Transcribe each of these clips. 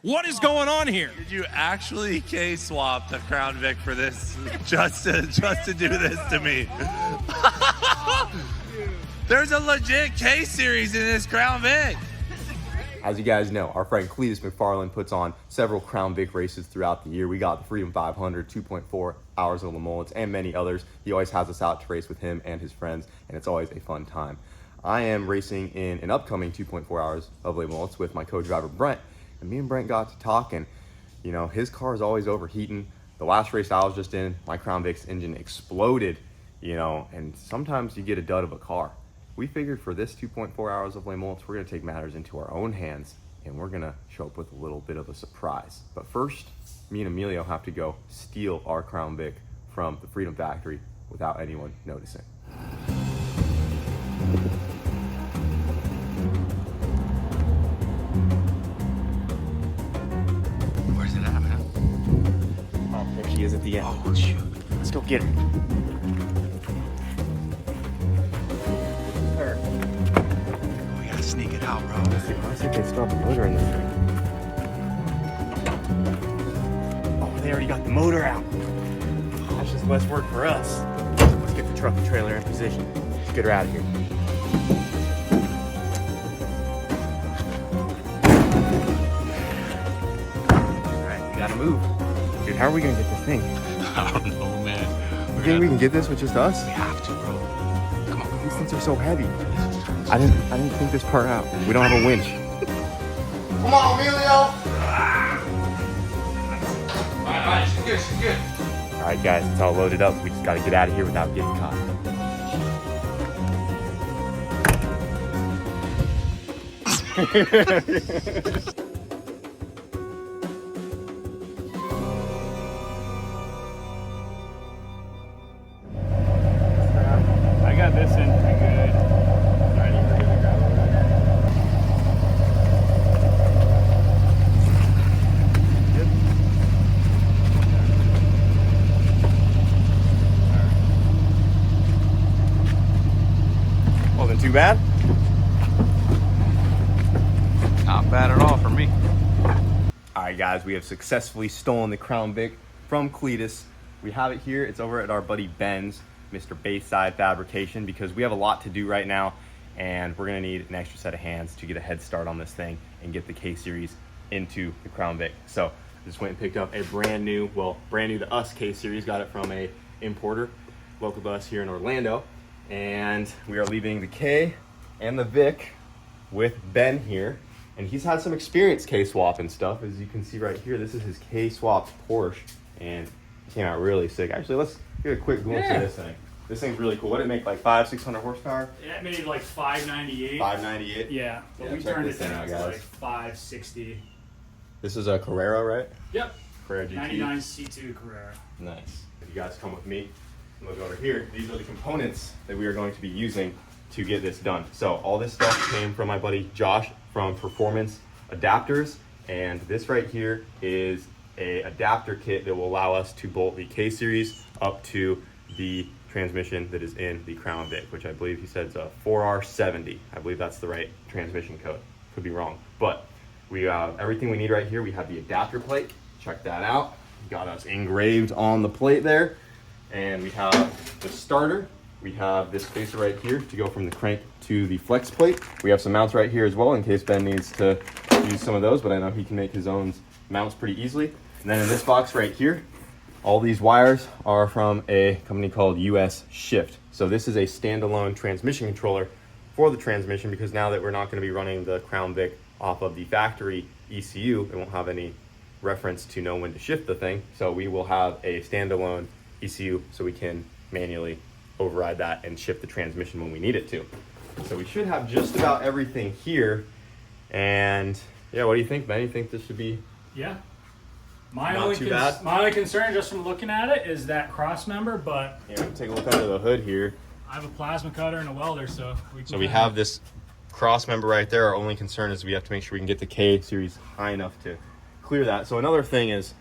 What is going on here? Did you actually K-swap the Crown Vic for this just to do this to me? There's a legit K-series in this Crown Vic. As you guys know, our friend Cleetus McFarland puts on several Crown Vic races throughout the year. We got the Freedom 500, 2.4 hours of Le Mans, and many others. He always has us out to race with him and his friends, and it's always a fun time. I am racing in an upcoming 2.4 hours of Le Mans with my co-driver Brent, and me and Brent got to talking. You know, his car is always overheating. The last race I was just in, my Crown Vic's engine exploded, you know, and sometimes you get a dud of a car. We figured for this 2.4 hours of Le Mans, we're gonna take matters into our own hands, and we're gonna show up with a little bit of a surprise. But first, me and Emilio have to go steal our Crown Vic from the Freedom Factory without anyone noticing. Where's it at, man? Oh, there she is at the end. Oh, shoot. Let's go get her. We gotta sneak it out, bro. Let's see if they start the motor in this thing. Oh, they already got the motor out. That's just less work for us. Let's get the truck and trailer in position. Let's get her out of here. Alright, we gotta move. Dude, how are we gonna get this thing? I don't know, man. You think we can get this with just us? We have to, bro. Come on. These things are so heavy. I didn't think this part out. We don't have a winch. Come on, Emilio! Alright, she's good, she's good. Alright guys, it's all loaded up. We just gotta get out of here without getting caught. I got this in pretty good. I need to get the gravel back. Good. Wasn't too bad. Not bad at all for me. Alright guys, we have successfully stolen the Crown Vic from Cleetus. We have it here. It's over at our buddy Ben's, Mr. Bayside Fabrication, because we have a lot to do right now and we're gonna need an extra set of hands to get a head start on this thing and get the K-Series into the Crown Vic. So I just went and picked up a brand new to us K-Series, got it from a importer local to us here in Orlando, and we are leaving the K and the Vic with Ben here, and he's had some experience K-swap and stuff. As you can see right here, this is his K-swapped Porsche, and it came out really sick. Actually, let's get a quick glimpse of this thing. This thing's really cool. What did it make, like 500-600 horsepower? Yeah, it made like 598. 598? Yeah, but Yeah, we check turned this it thing down out, to guys. like 560. This is a Carrera, right? Yep. Carrera GT. 99 C2 Carrera. Nice. If you guys come with me, look over here. These are the components that we are going to be using to get this done. So all this stuff came from my buddy Josh from Performance Adapters, and this right here is a adapter kit that will allow us to bolt the K-Series up to the transmission that is in the Crown Vic, which I believe he said is a 4R70. I believe that's the right transmission code. Could be wrong, but we have everything we need right here. We have the adapter plate. Check that out. Got us engraved on the plate there. And we have the starter. We have this spacer right here to go from the crank to the flex plate. We have some mounts right here as well in case Ben needs to use some of those, but I know he can make his own mounts pretty easily. And then in this box right here, all these wires are from a company called US Shift. So this is a standalone transmission controller for the transmission, because now that we're not going to be running the Crown Vic off of the factory ECU, it won't have any reference to know when to shift the thing. So we will have a standalone ECU so we can manually override that and shift the transmission when we need it to. So we should have just about everything here. And yeah, what do you think, Ben? You think this should be Yeah. Not too bad. My only concern just from looking at it is that cross member, but take a look under the hood here. I have a plasma cutter and a welder, so We have this cross member right there. Our only concern is we have to make sure we can get the K-Series high enough to clear that. So another thing is,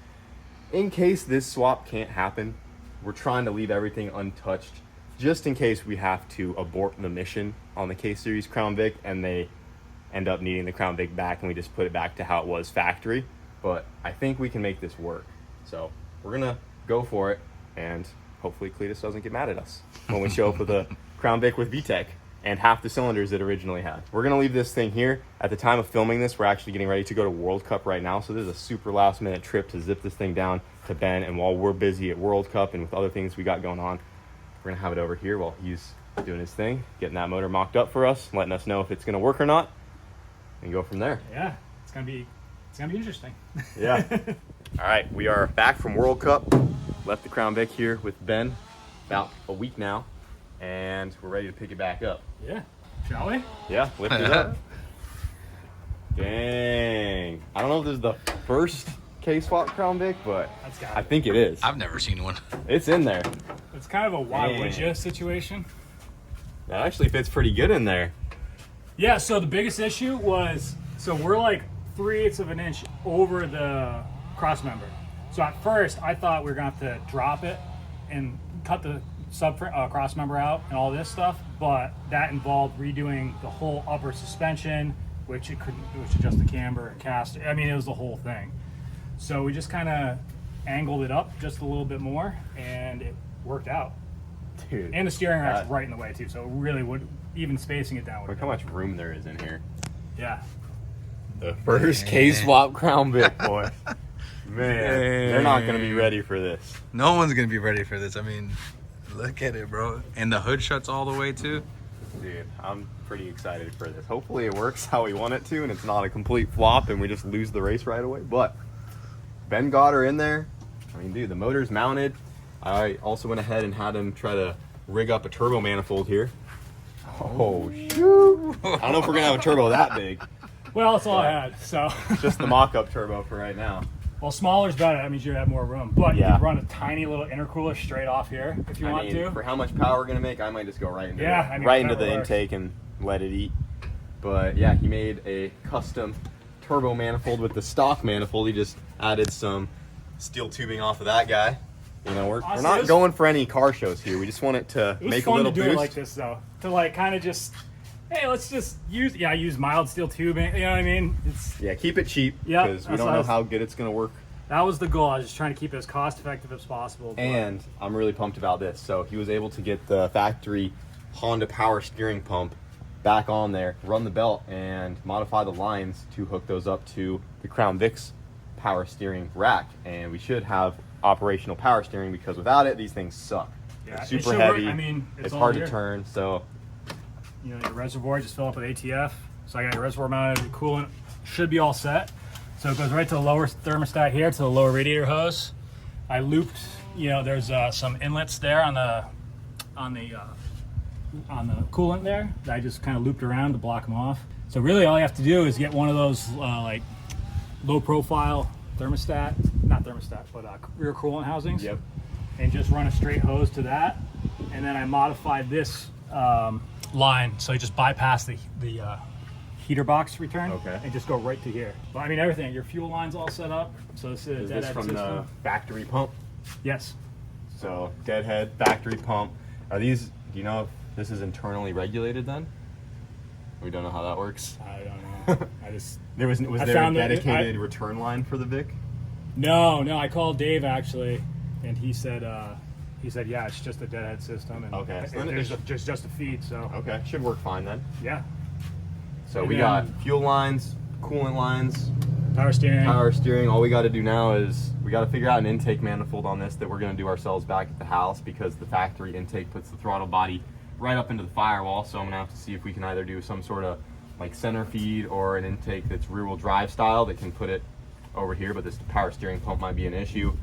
in case this swap can't happen, we're trying to leave everything untouched, just in case we have to abort the mission on the K-Series Crown Vic and end up needing the Crown Vic back, and we just put it back to how it was factory. But I think we can make this work. So we're gonna go for it, and hopefully Cleetus doesn't get mad at us when we show up with a Crown Vic with VTEC and half the cylinders it originally had. We're gonna leave this thing here. At the time of filming this, we're actually getting ready to go to World Cup right now. So this is a super last minute trip to zip this thing down to Ben. And while we're busy at World Cup and with other things we got going on, we're gonna have it over here while he's doing his thing, getting that motor mocked up for us, letting us know if it's gonna work or not, and go from there. Yeah, it's gonna be interesting. Yeah. All right, we are back from World Cup. Left the Crown Vic here with Ben about a week now, and we're ready to pick it back up. Yeah, shall we? Yeah, lift it up. Dang. I don't know if this is the first K-swap Crown Vic, but I think it is. I've never seen one. It's in there. It's kind of a why Dang. would you situation. That actually fits pretty good in there. Yeah, so the biggest issue was, so we're like 3/8 of an inch over the cross member. So at first I thought we were gonna have to drop it and cut the cross member out and all this stuff, but that involved redoing the whole upper suspension, which adjust the camber and cast. I mean, it was the whole thing. So we just kind of angled it up just a little bit more, and it worked out. Dude. And the steering rack's right in the way too, so it really would, even spacing it down would. Look how much room there is in here. Yeah. The first K-swap Crown Vic, boy. Man, they're not gonna be ready for this. No one's gonna be ready for this. I mean, look at it, bro. And the hood shuts all the way too. Dude, I'm pretty excited for this. Hopefully it works how we want it to, and it's not a complete flop and we just lose the race right away. But Ben got her in there. I mean, dude, the motor's mounted. I also went ahead and had him try to rig up a turbo manifold here. Oh, shoot. I don't know if we're gonna have a turbo that big. Well, that's all I had, so. It's just the mock-up turbo for right now. Well, smaller's better. That means you have more room. But Yeah. you can run a tiny little intercooler straight off here if you want to. For how much power we're gonna make, I might just go right into whatever the works. intake and let it eat. But yeah, he made a custom turbo manifold with the stock manifold. He just added some steel tubing off of that guy. You know, we're not going for any car shows here. We just want it to make a little boost. It was fun to do it like this, though. To like kind of just, hey, let's just use mild steel tubing. You know what I mean? Yeah, keep it cheap Yep, because we don't know how good it's gonna work. That was the goal. I was just trying to keep it as cost effective as possible. And I'm really pumped about this. So he was able to get the factory Honda power steering pump back on there, run the belt, and modify the lines to hook those up to the Crown Vic's power steering rack. And we should have operational power steering, because without it, these things suck. Yeah, They're it super should heavy. work. I mean, it's all hard here. to turn. So You know, your reservoir just fill up with ATF. So I got your reservoir mounted coolant. Should be all set. So it goes right to the lower thermostat here, to the lower radiator hose. I looped, you know, there's some inlets there on the coolant there that I just kind of looped around to block them off. So really all you have to do is get one of those like low profile thermostat, not thermostat, but rear coolant housings. Yep. And just run a straight hose to that. And then I modified this line, so I just bypass the heater box return, Okay. and just go right to here. But I mean, everything, your fuel line's all set up. So this is a is this deadhead from system. the factory pump? Yes. So deadhead factory pump. Are these? Do you know if this is internally regulated then? We don't know how that works. I don't know. I just Was I there a found that dedicated return line for the Vic? no. I called Dave actually, and he said yeah, it's just a deadhead system, and Okay, so then there's it's just a feed. So Okay, should work fine then. yeah, So And we then- got fuel lines, coolant lines, power steering. power steering. All we got to do now is we got to figure out an intake manifold on this that we're going to do ourselves back at the house, because the factory intake puts the throttle body right up into the firewall. So I'm going to have to see if we can either do some sort of like center feed or an intake that's rear wheel drive style that can put it over here, but this power steering pump might be an issue.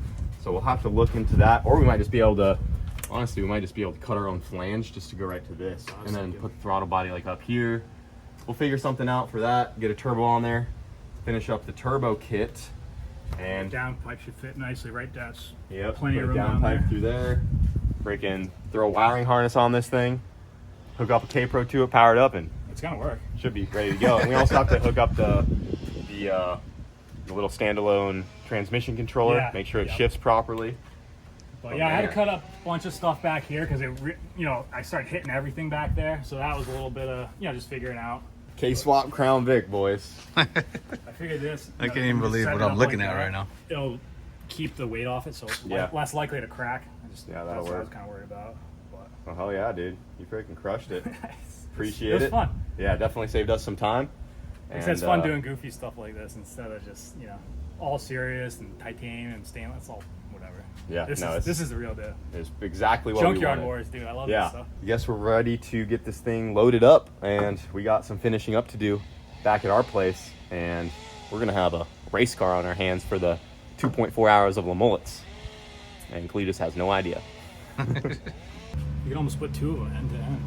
So we'll have to look into that, or we might just be able to, honestly, we might just be able to cut our own flange just to go right to this, and then put the throttle body like up here. We'll figure something out for that, get a turbo on there, finish up the turbo kit, and Downpipe should fit nicely right down. yep, Plenty put of a room down downpipe there. through there. Freaking throw a wiring harness on this thing, hook up a K-Pro to it, power it up, and It's gonna work. should be ready to go. And we also have to hook up the little standalone transmission controller, Yeah, make sure it yep. shifts properly. But Oh, yeah, I had to man. cut up a bunch of stuff back here because I started hitting everything back there. So that was a little bit of, just figuring out. K-swap Crown Vic, boys. I figured this. I can't even believe set what it I'm up looking like at that, right now. It'll keep the weight off it, so it's Yeah. less likely to crack. Yeah, that'll that's what I work. was kind of worried about. But Oh, hell yeah, dude. You freaking crushed it. Appreciate it. it. was fun. Yeah, definitely saved us some time. It's fun doing goofy stuff like this instead of just, all serious and titanium and stainless, all whatever. Yeah, This no, is the real deal. it's exactly what we Junkyard wanted. Wars, dude. I love this Yeah, stuff. I guess we're ready to get this thing loaded up, and we got some finishing up to do back at our place, and we're gonna have a race car on our hands for the 2.4 hours of Le Mullets, and Cleetus has no idea. You can almost put two of them end to end.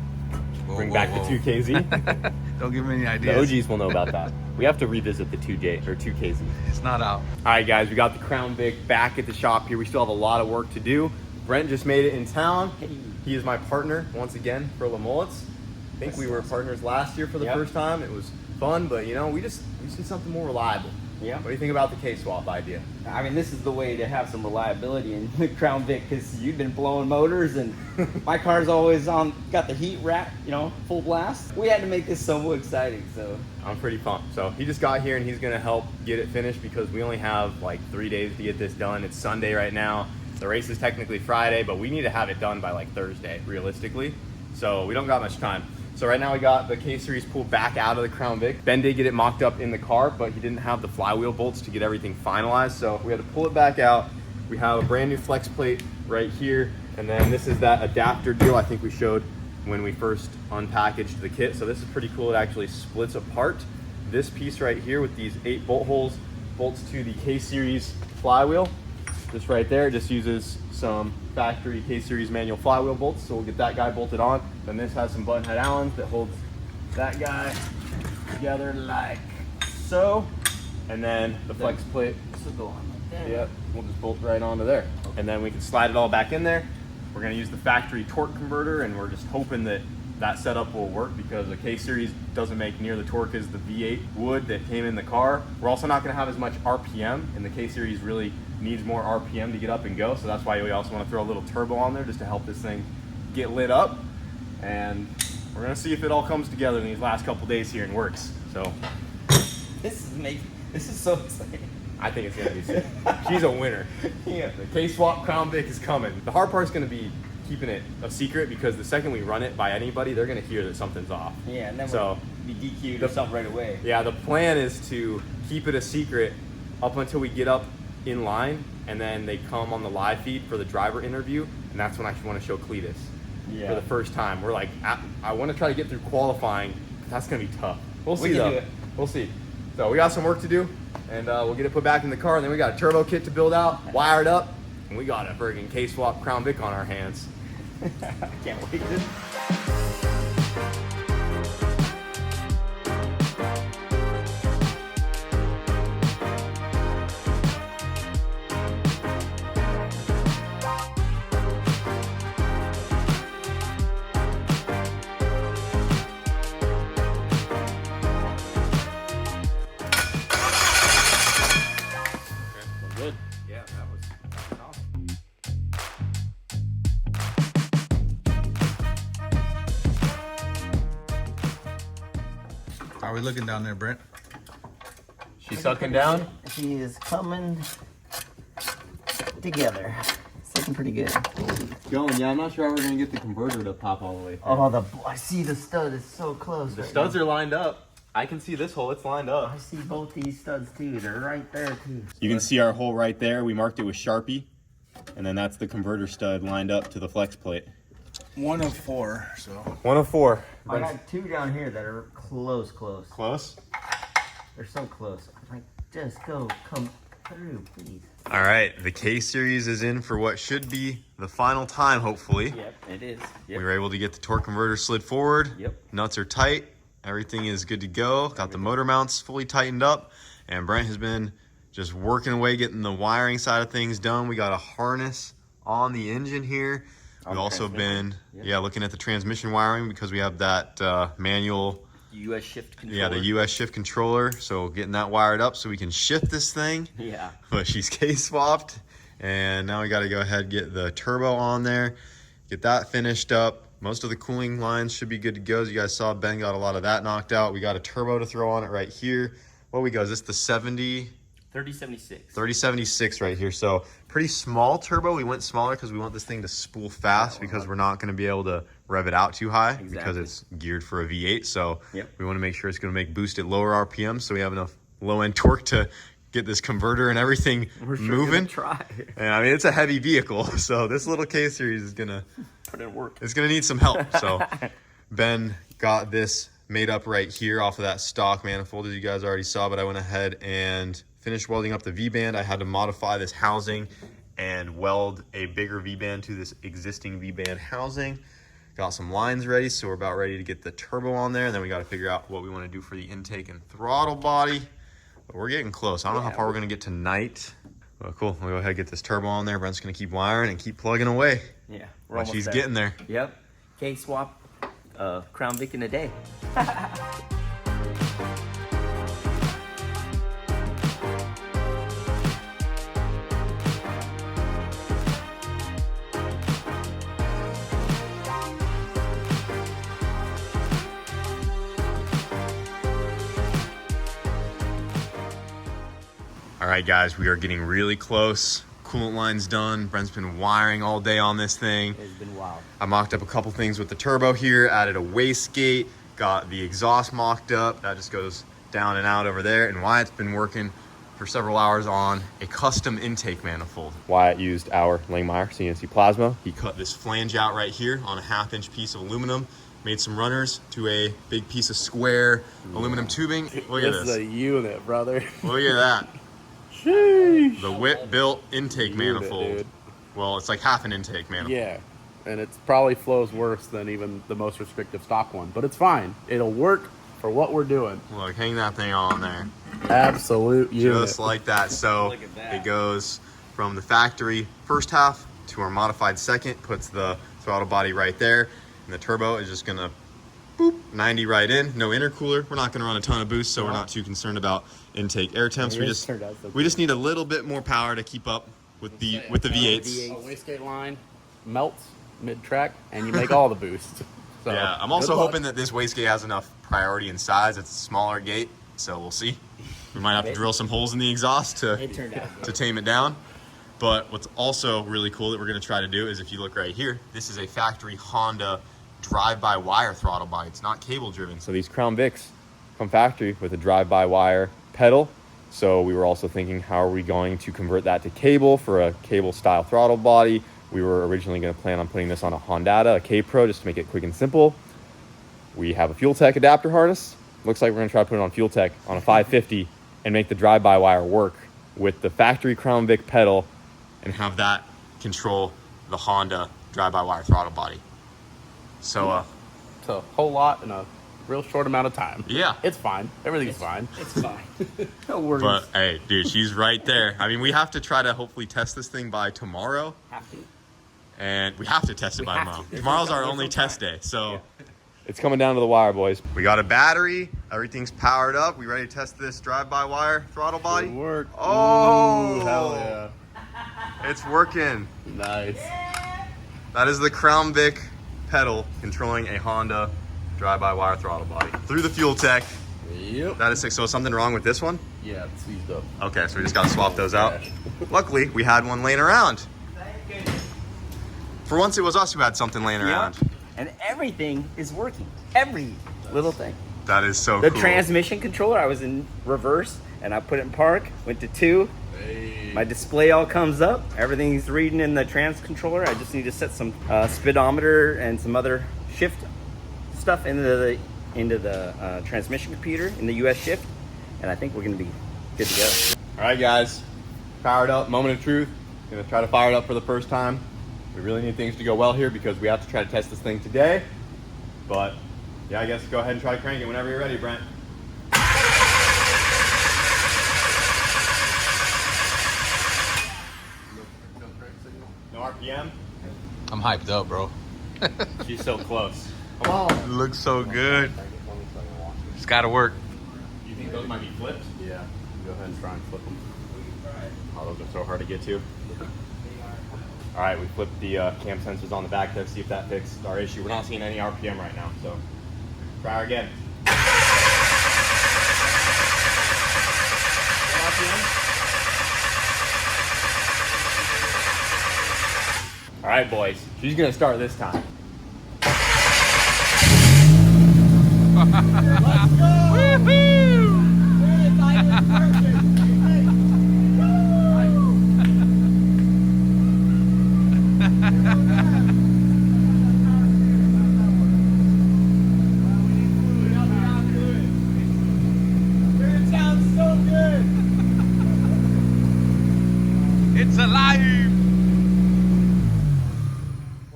Bring back the 2KZ. Don't give me any The ideas. OGs will know about that. We have to revisit the 2J or 2KZ. It's not out. All right, guys, we got the Crown Vic back at the shop here. We still have a lot of work to do. Brent just made it in town. He is my partner once again for Le Mullets. I think we were partners last year for the first time. It was fun, but we just need something more reliable. Yeah. What do you think about the K-swap idea? I mean, this is the way to have some reliability in the Crown Vic, because you've been blowing motors and my car's always got the heat wrap, full blast. We had to make this so exciting, so. I'm pretty pumped. So he just got here and he's gonna help get it finished because we only have like 3 days to get this done. It's Sunday right now. The race is technically Friday, but we need to have it done by like Thursday, realistically. So we don't got much time. So right now we got the K-Series pulled back out of the Crown Vic. Ben did get it mocked up in the car, but he didn't have the flywheel bolts to get everything finalized. So we had to pull it back out. We have a brand new flex plate right here. And then this is that adapter deal I think we showed when we first unpackaged the kit. So this is pretty cool. It actually splits apart. This piece right here with these 8 bolt holes bolts to the K-Series flywheel. Just right there, just uses some factory K-Series manual flywheel bolts. So we'll get that guy bolted on. Then this has some button head Allens that holds that guy together like so. And then the flex plate, This will go on like that. yep, we'll just bolt right onto there. And then we can slide it all back in there. We're gonna use the factory torque converter, and we're just hoping that that setup will work because the K-Series doesn't make near the torque as the V8 would that came in the car. We're also not gonna have as much RPM, and the K-Series really needs more RPM to get up and go, so that's why we also wanna throw a little turbo on there just to help this thing get lit up. And we're gonna see if it all comes together in these last couple days here and works. So This is so exciting. I think it's gonna be sick. She's a winner. Yeah. The K-Swap Crown Vic is coming. The hard part's gonna be keeping it a secret because the second we run it by anybody, they're gonna hear that something's off. Yeah, and then So, we'll be DQ'd or something right away. yeah, the plan is to keep it a secret up until we get up in line, and then they come on the live feed for the driver interview, and that's when I want to show Cleetus Yeah. for the first time. We're like, I want to try to get through qualifying, but that's gonna be tough. We'll see can though. do it. We'll see. So we got some work to do, and we'll get it put back in the car, and then we got a turbo kit to build out, wired up, and we got a friggin' K-Swap Crown Vic on our hands. I can't wait. Good. Yeah, that was awesome. How are we looking down there, Brent? She's sucking down. She is coming together. It's looking pretty good. Going, yeah, I'm not sure how we're gonna get the converter to pop all the way through. Oh, I see the stud is so close. The studs are lined up. I can see this hole, it's lined up. I see both these studs too. They're right there too. You can see our hole right there. We marked it with Sharpie. And then that's the converter stud lined up to the flex plate. 1 of 4, so. 1 of 4. I got 2 down here that are close. Close? They're so close. I'm like, just come through, please. All right, the K-Series is in for what should be the final time, hopefully. Yep, it is. We were able to get the torque converter slid forward. Yep. Nuts are tight. Everything is good to go. Got the motor mounts fully tightened up. And Brent has been just working away, getting the wiring side of things done. We got a harness on the engine here. We've also been, looking at the transmission wiring because we have that manual, US shift controller. yeah, the US shift controller. So getting that wired up so we can shift this thing. Yeah. But she's K-swapped. And now we got to go ahead and get the turbo on there, get that finished up. most of the cooling lines should be good to go. As you guys saw, Ben got a lot of that knocked out. We got a turbo to throw on it right here. What we got, is this the 70? 3076. 3076 right here. So pretty small turbo. We went smaller because we want this thing to spool fast because we're not going to be able to rev it out too high because it's geared for a V8. So we want to make sure it's going to make boost at lower RPM so we have enough low end torque to get this converter and everything moving. Try. And I mean, it's a heavy vehicle, so this little K series is gonna put in work. It's gonna need some help. So Ben got this made up right here off of that stock manifold, as you guys already saw, but I went ahead and finished welding up the V-band. I had to modify this housing and weld a bigger V-band to this existing V-band housing. Got some lines ready, so we're about ready to get the turbo on there, and then we got to figure out what we want to do for the intake and throttle body. But we're getting close. I don't know how far we're going to get tonight. Well, cool. We'll go ahead and get this turbo on there. Brent's going to keep wiring and keep plugging away. Yeah. While she's getting there. Yep. K-swap, Crown Vic in a day. All right, guys, we are getting really close. Coolant line's done. Brent's been wiring all day on this thing. It's been wild. I mocked up a couple things with the turbo here, added a wastegate, got the exhaust mocked up. That just goes down and out over there. And Wyatt's been working for several hours on a custom intake manifold. Wyatt used our Langmuir CNC plasma. He cut this flange out right here on a 1/2-inch piece of aluminum, made some runners to a big piece of square aluminum tubing. Look at this. This is a unit, brother. Look at that. Sheesh. The whip built intake manifold. Dude. Well, it's like half an intake manifold. Yeah, and it probably flows worse than even the most restrictive stock one, but it's fine. It'll work for what we're doing. Look, hang that thing on there. Absolute unit. Just like that. So Look at that. it goes from the factory first half to our modified second, puts the throttle body right there, and the turbo is just gonna boop 90 right in. No intercooler. We're not gonna run a ton of boost, so we're not too concerned about intake air temps. We just need a little bit more power to keep up with the V8s. A wastegate line melts mid-track, and you make all the boost. So, Yeah, I'm also hoping that this wastegate has enough priority and size. It's a smaller gate, so we'll see. We might have to drill some holes in the exhaust It turned out to tame it down. But what's also really cool that we're going to try to do is, if you look right here, this is a factory Honda drive-by-wire throttle body. It's not cable-driven. So these Crown Vics come factory with a drive-by-wire pedal. So we were also thinking, how are we going to convert that to cable for a cable-style throttle body? We were originally going to plan on putting this on a Hondata, a K-Pro, just to make it quick and simple. We have a Fuel Tech adapter harness. Looks like we're going to try to put it on Fuel Tech on a 550 and make the drive-by-wire work with the factory Crown Vic pedal and have that control the Honda drive-by-wire throttle body. So, It's a whole lot in a real short amount of time. yeah. It's fine. Everything's fine. It's fine. No worries. But, hey, dude, she's right there. I mean, we have to try to hopefully test this thing by tomorrow. Have to. And we have to test it by tomorrow. Tomorrow's our only test day, so Yeah. it's coming down to the wire, boys. We got a battery. Everything's powered up. We ready to test this drive-by-wire throttle body? Good work. Oh! Ooh, hell yeah. It's working. Nice. That is the Crown Vic pedal controlling a Honda drive-by-wire throttle body through the Fuel Tech. Yep. That is sick. So is something wrong with this one? Yeah, it's seized up. Okay, so we just gotta swap those out. Luckily, we had one laying around. For once, it was us who had something laying around. And everything is working. Every little thing. That is so The cool. transmission controller, I was in reverse and I put it in park, went to 2. Hey. My display all comes up. Everything's reading in the trans controller. I just need to set some speedometer and some other shift stuff into the transmission computer in the US shift. And I think we're gonna be good to go. All right, guys. Powered up, moment of truth. Gonna try to fire it up for the first time. We really need things to go well here because we have to try to test this thing today. But yeah, I guess go ahead and try to crank it whenever you're ready, Brent. No RPM? I'm hyped up, bro. She's so close. Come on. Looks so good. It's gotta work. You think those might be flipped? Yeah. Go ahead and try and flip them. Oh, those are so hard to get to. All right, we flipped the cam sensors on the back there, see if that fixed our issue. We're not seeing any RPM right now, so try her again. All right, boys, she's gonna start this time. Let's go! It's alive!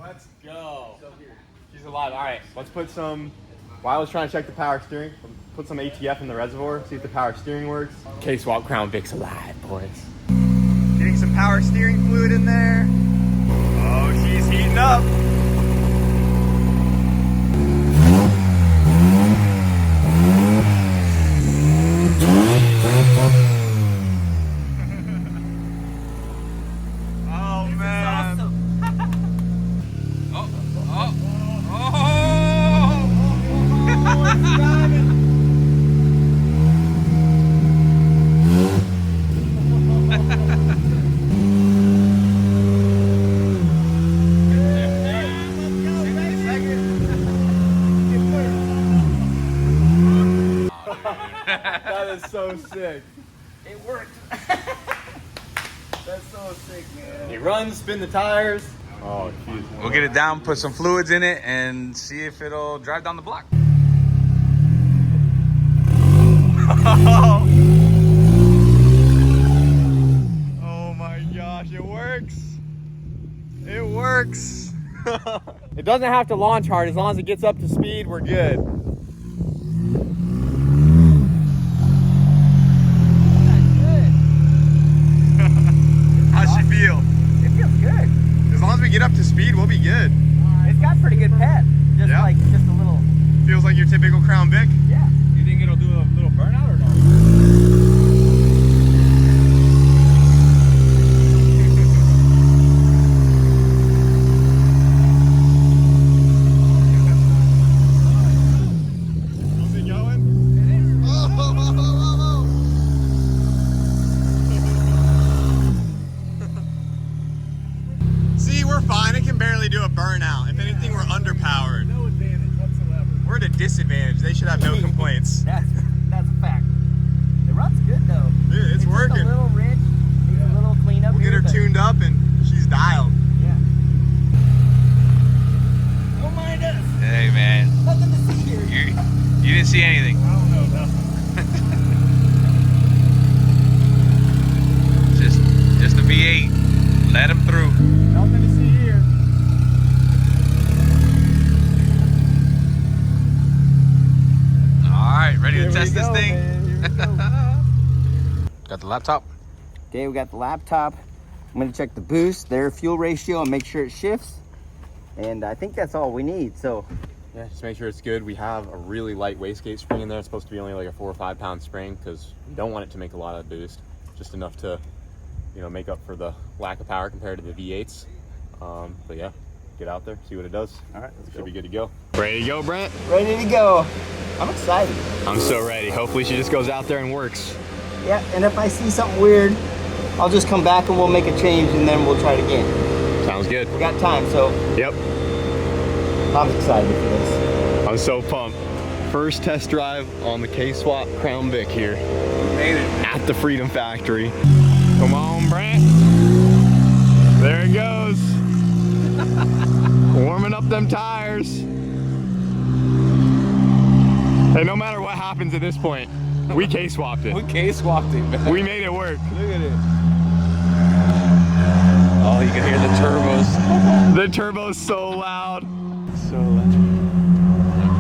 Let's go. She's alive. All right, let's put some, while I was trying to check the power steering, put some ATF in the reservoir, see if the power steering works. K-Swap Crown Vic's alive, boys. Getting some power steering fluid in there. Oh, she's heating up. Oh, man. Oh, oh, oh! That is so sick. It worked. That's so sick, man. He runs, spin the tires. Oh, jeez. We'll get it down, put some fluids in it, and see if it'll drive down the block. Oh my gosh, it works. It works. It doesn't have to launch hard. As long as it gets up to speed, we're good. How's she feel? It feels good. As long as we get up to speed, we'll be good. It's got pretty good pet. Just Yeah. like just a little. Feels like your typical Crown Vic. Yeah. You think it'll do a little burnout or no? How's it going? See, we're fine. It can barely do a burnout. If anything, we're underpowered. No advantage whatsoever. We're at a disadvantage. They should have no complaints. That's a fact. The run's good though. Dude, it's Just working. a little rich. Needs a little cleanup. We'll get here, her but- tuned up and she's dialed. Yeah. Don't mind us. Hey, man. Nothing to see here. You didn't see anything. I don't know nothing. Just a V8. Let him through. Nothing to see here. All right, ready to Here we test this go, thing? man. Here we go. Got the laptop. Okay, we got the laptop. I'm gonna check the boost, their fuel ratio, and make sure it shifts. And I think that's all we need. So Yeah, just make sure it's good. We have a really light wastegate spring in there. It's supposed to be only like a 4 or 5 pound spring because we don't want it to make a lot of boost. Just enough to, you know, make up for the lack of power compared to the V8s. But yeah, get out there, see what it does. all right, let's Should be good to go. Ready to go, Brent? Ready to go. I'm excited. I'm so ready. Hopefully she just goes out there and works. Yeah, and if I see something weird, I'll just come back and we'll make a change and then we'll try it again. Sounds good. We got time, so Yep. I'm excited for this. I'm so pumped. First test drive on the K-Swap Crown Vic here. Made it. At the Freedom Factory. Come on, Brent. There it goes. Warming up them tires. Hey, no matter what happens at this point, we K-swapped it. We K-swapped it, man. We made it work. Look at it. Oh, you can hear the turbos. The turbo's so loud. So loud.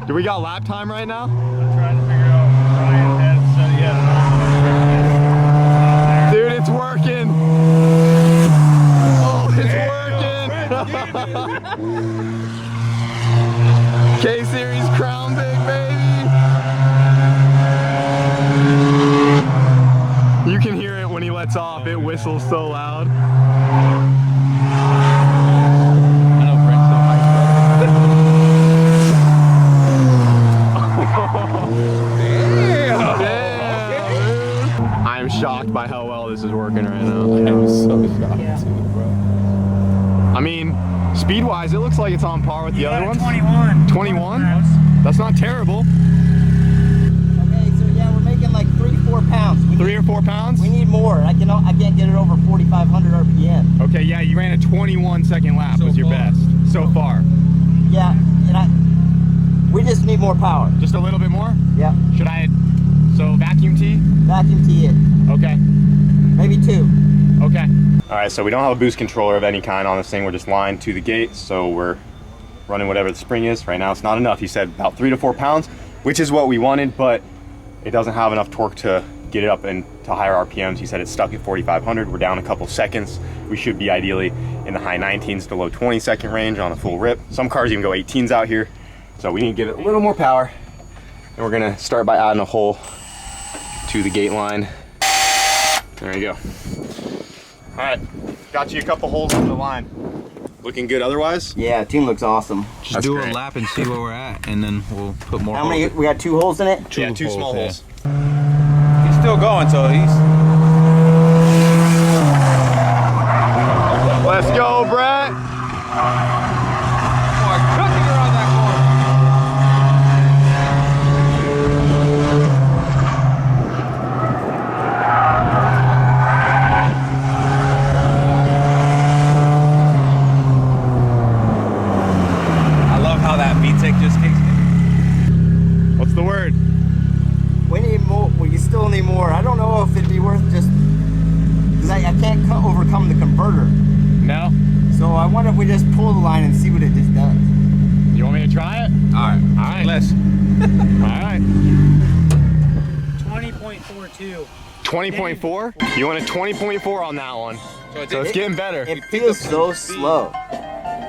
Do we got lap time right now? I'm trying to figure out Ryan had said he had an K-Series Crown Vic, baby. You can hear it when he lets off. It whistles so loud. I know Brent's so hyped. Damn. I am shocked by how well this is working right now. I'm so shocked too, bro. I mean, speed-wise, it looks like it's on par with the other ones. 21. 21? That's not terrible. Okay, so yeah, we're making like 3-4 pounds. 3 or 4 pounds? We need more. I can't get it over 4,500 RPM. Okay, yeah, you ran a 21-second lap was your best so far. Yeah, and we just need more power. Just a little bit more? Yeah. Should I, so vacuum tee? Vacuum tee it. Okay. Maybe 2. Okay. All right, so we don't have a boost controller of any kind on this thing. We're just lined to the gate, so we're running whatever the spring is. Right now it's not enough. He said about 3 to 4 pounds, which is what we wanted, but it doesn't have enough torque to get it up into higher RPMs. He said it's stuck at 4,500. We're down a couple seconds. We should be ideally in the high 19s to low 20-second range on a full rip. Some cars even go 18s out here. So we need to give it a little more power. And we're gonna start by adding a hole to the gate line. There you go. All right, got you a couple holes on the line. Looking good otherwise? Yeah, tune looks awesome. Just That's do great. a lap and see where we're at, and then we'll put more. How many? We got 2 holes in it? Yeah, 2 small holes. He's still going, so he's. Let's go, Brett. Boy, cooking around that corner. I love how that VTEC just kicks in. What's the word? We need more. We still need more. I don't know if it'd be worth just because I can't overcome the converter. No? So I wonder if we just pull the line and see what it just does. You want me to try it? All right. All right. Let's. All right. 20.42. 20.4? You want a 20.4 on that one. So it's getting better. It feels so slow.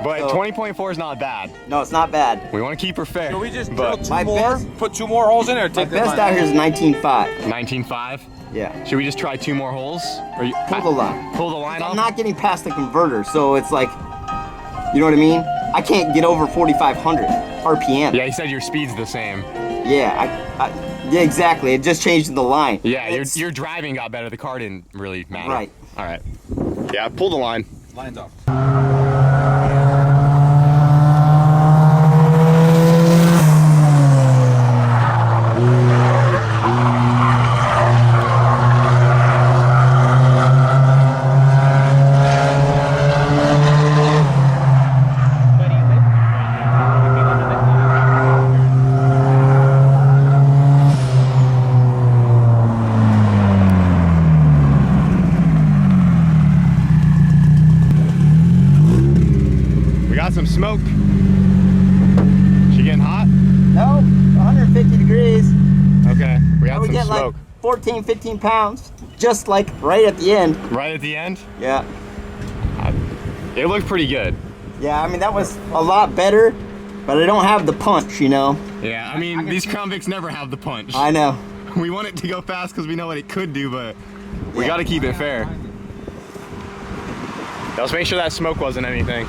But so- 20.4 is not bad. No, it's not bad. We want to keep her fair. Can we just but drill 2 My more? best- Put 2 more holes in there. My Take the best line. out here is 19.5. 19.5? Yeah. Should we just try 2 more holes? Or you, Pull the line. Pull the line off? I'm not getting past the converter, so it's like, you know what I mean? I can't get over 4,500 RPM. Yeah, he said your speed's the same. Yeah, yeah, exactly. It just changed the line. Yeah, It's- your driving got better. The car didn't really matter. Right. All right. Yeah, pull the line. Lines off. We got some smoke. She getting hot? No, 150 degrees. Okay. We got We some get smoke. like 14, 15 pounds, just like right at the end. Right at the end? Yeah. It looked pretty good. Yeah, I mean, that was a lot better, but I don't have the punch, you know? Yeah, I mean, these Crown Vics never have the punch. I know. We want it to go fast because we know what it could do, but we Yeah. got to keep it fair. Let's make sure that smoke wasn't anything.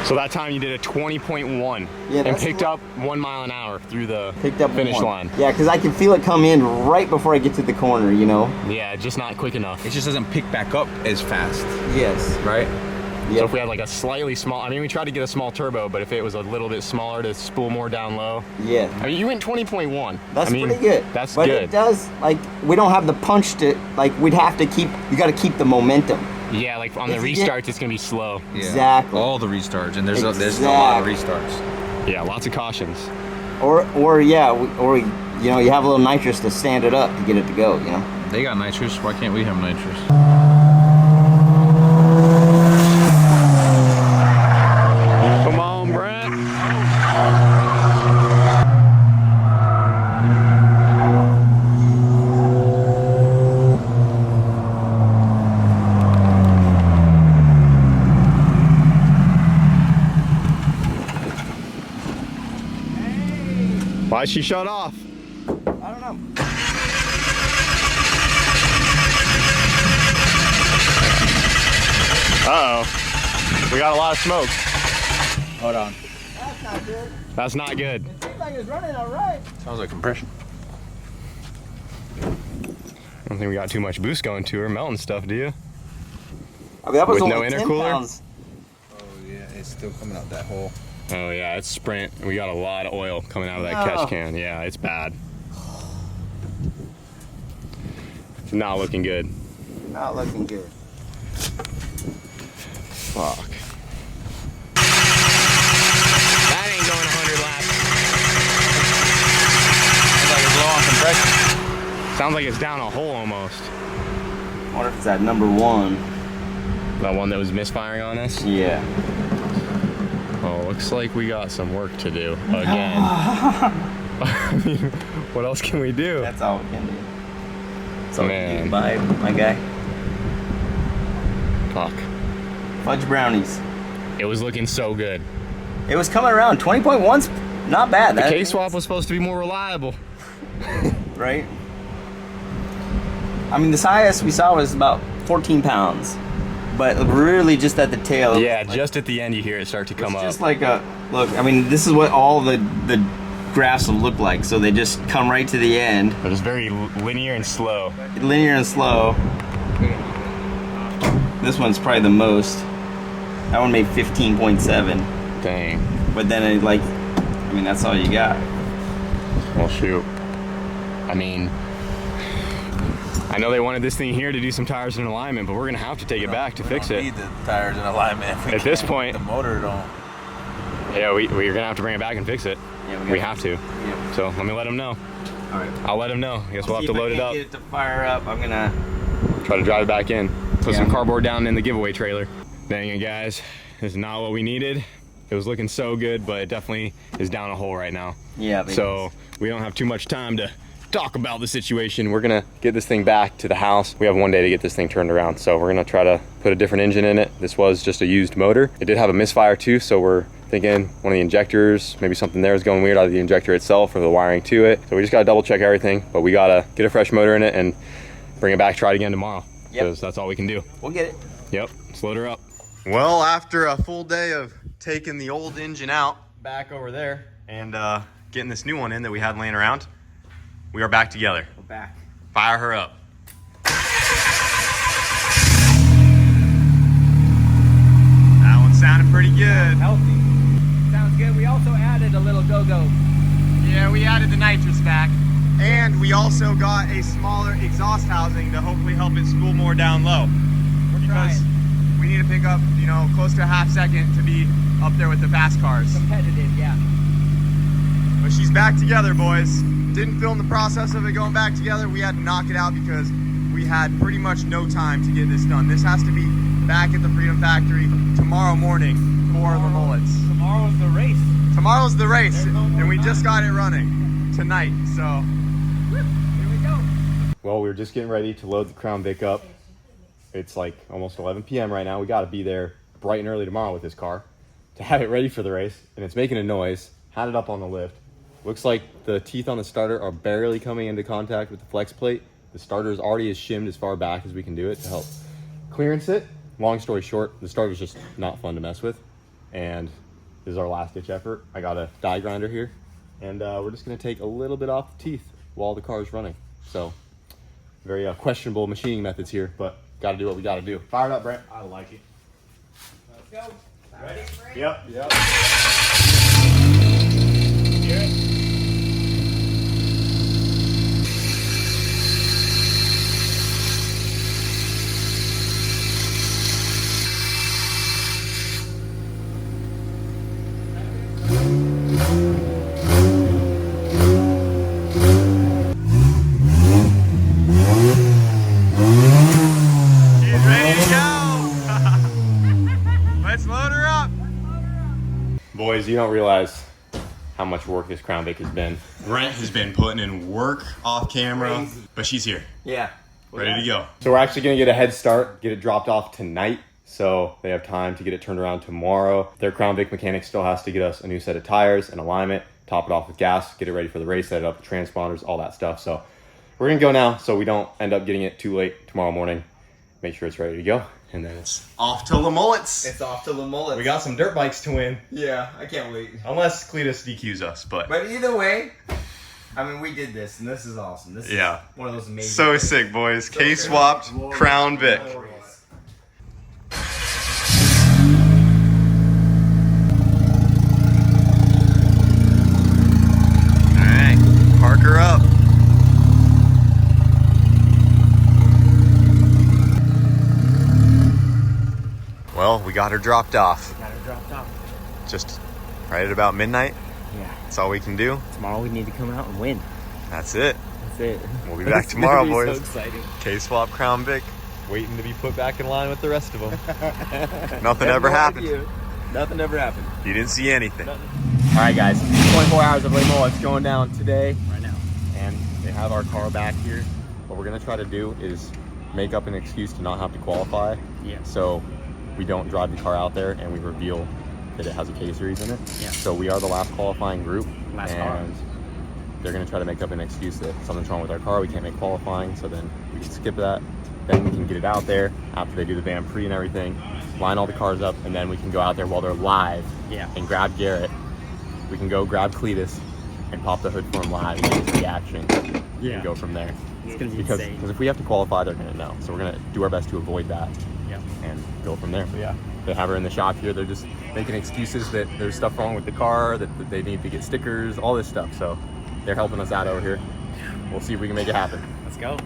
So that time you did a 20.1 Yeah, and that's picked up 1 mile an hour through the Picked up finish one. line. Yeah, because I can feel it come in right before I get to the corner, you know? Yeah, just not quick enough. It just doesn't pick back up as fast, Yes. right? So Yeah. if we had like a slightly small, I mean, we tried to get a small turbo, but if it was a little bit smaller to spool more down low. Yeah. I mean, you went 20.1. That's I mean, pretty good. That's but good. it does, like, we don't have the punch to, like, we'd have to keep, you got to keep the momentum. Yeah, like on the If you get- restarts, it's gonna be slow. Yeah. Exactly. All the restarts, and there's a lot of restarts. Yeah, lots of cautions. Or yeah, you know, you have a little nitrous to stand it up to get it to go, you know? They got nitrous. Why can't we have nitrous? Come on, Brent. Why'd she shut off? I don't know. Uh-oh. We got a lot of smoke. Hold on. That's not good. That's not good. It seems like it's running all right. Sounds like compression. I don't think we got too much boost going to her melting stuff, do you? I mean, that was With no only 10 intercooler? pounds. Oh yeah, it's still coming out that hole. Oh yeah, it's Sprint. We got a lot of oil coming out of that catch can. Yeah, it's bad. It's not looking good. Not looking good. Fuck. That ain't going 100 laps. Sounds like it's low on compression. Sounds like it's down a hole almost. I wonder if it's at number 1. That one that was misfiring on us? Yeah. Oh, looks like we got some work to do again. I mean, what else can we do? That's all we can do. That's all we can Man. do. Bye, my guy. Fuck. Fudge brownies. It was looking so good. It was coming around. 20.1's not bad. The That- K-swap was supposed to be more reliable. Right? I mean, the highest we saw was about 14 pounds. But really just at the tail. it Yeah, was like- just at the end you hear it start to come it's up. just like a, look, I mean, this is what all the graphs will look like. So they just come right to the end. But it's very linear and slow. Linear and slow. This one's probably the most. That one made 15.7. Dang. But then it like, I mean, that's all you got. Well, shoot. I mean, I know they wanted this thing here to do some tires and alignment, but we're gonna have to take it back to fix We it. need the tires in alignment. if we At this can. point- the motor don't. Yeah, we're gonna have to bring it back and fix it. Yeah, We have to. Yeah. So let me let them know. All right. I'll let them know. I guess we'll have to load it up. Get it to fire up. I'm gonna. Try to drive it back in. Put Yeah. some cardboard down in the giveaway trailer. Dang it, guys. This is not what we needed. It was looking so good, but it definitely is down a hole right now. Yeah. Baby. So we don't have too much time to talk about the situation. We're gonna get this thing back to the house. We have one day to get this thing turned around. So we're gonna try to put a different engine in it. This was just a used motor. It did have a misfire too, so we're thinking one of the injectors, maybe something there is going weird out of the injector itself or the wiring to it. So we just gotta double check everything, but we gotta get a fresh motor in it and bring it back, try it again tomorrow. Yep. Because that's all we can do. We'll get it. Yep, let's load her up. Well, after a full day of taking the old engine out back over there and getting this new one in that we had laying around, we are back together. We're back. Fire her up. That one sounded pretty good. Healthy. Sounds good. We also added a little go-go. Yeah, we added the nitrous back. And we also got a smaller exhaust housing to hopefully help it spool more down low. We're Because trying. we need to pick up, you know, close to a half second to be up there with the fast cars. Competitive, yeah. But she's back together, boys. Didn't film the process of it going back together. We had to knock it out because we had pretty much no time to get this done. This has to be back at the Freedom Factory tomorrow morning for the bullets. Tomorrow's the race. Tomorrow's the race, and we just got it running tonight, so. Here we go. Well, we were just getting ready to load the Crown Vic up. It's like almost 11 p.m. right now. We got to be there bright and early tomorrow with this car to have it ready for the race, and it's making a noise. Had it up on the lift. Looks like the teeth on the starter are barely coming into contact with the flex plate. The starter is already as shimmed as far back as we can do it to help clearance it. Long story short, the starter's just not fun to mess with, and this is our last ditch effort. I got a die grinder here, and we're just gonna take a little bit off the teeth while the car is running. So, very questionable machining methods here, but gotta do what we gotta do. Fire it up, Brent. I like it. Let's go. Ready? Yep. She's ready to go. Let's load her up. Boys, you don't realize how much work this Crown Vic has been. Brent has been putting in work off camera, but she's here, Yeah. ready to go. So we're actually gonna get a head start, get it dropped off tonight, so they have time to get it turned around tomorrow. Their Crown Vic mechanic still has to get us a new set of tires and alignment, top it off with gas, get it ready for the race, set it up with transponders, all that stuff. So we're gonna go now so we don't end up getting it too late tomorrow morning. Make sure it's ready to go. And then it's off to the Mullets. It's off to the Mullets. We got some dirt bikes to win. Yeah, I can't wait. Unless Cleetus DQs us, but either way, I mean, we did this, and this is awesome. This is one of those amazing so things. sick, boys. K-swapped Crown Vic. Alright, park her up. Well, we got her dropped off. Just right at about midnight. Yeah. That's all we can do. Tomorrow we need to come out and win. That's it. That's it. We'll be back tomorrow, It's gonna be boys. So exciting. K-swap Crown Vic, waiting to be put back in line with the rest of them. Nothing ever happened. Nothing ever happened. You didn't see anything. All right, guys. 24 hours of limo. It's going down today. Right now. And they have our car back here. What we're gonna try to do is make up an excuse to not have to qualify. Yeah. So we don't drive the car out there and we reveal that it has a K-series in it. Yeah. So we are the last qualifying group. Last car. And they're gonna try to make up an excuse that something's wrong with our car, we can't make qualifying, so then we can skip that. Then we can get it out there after they do the Grand Prix and everything, line all the cars up, and then we can go out there while they're live and grab Garrett. We can go grab Cleetus and pop the hood for him live and get his reaction and go from there. It's gonna be Because insane. if we have to qualify, they're gonna know. So we're gonna do our best to avoid that Yeah. and go from there. But yeah, they have her in the shop here. They're just making excuses that there's stuff wrong with the car, that they need to get stickers, all this stuff. So they're helping us out over here. We'll see if we can make it happen. Let's go.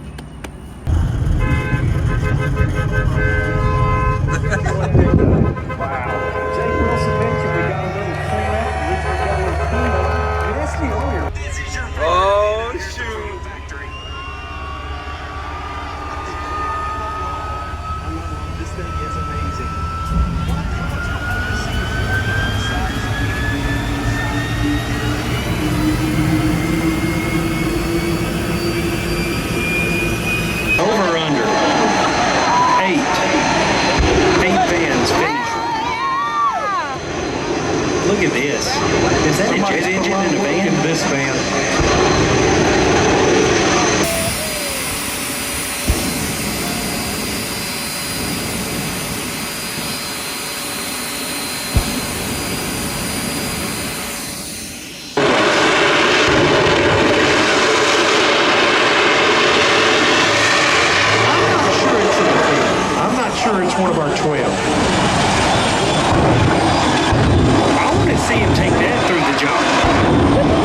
Oh, shoot. This thing is amazing. Over or under? 8. 8 fans finished. Look at this. Is that a jet engine in a van? Look at this van. I'm not sure it's one of our 12. I want to see him take that through the job.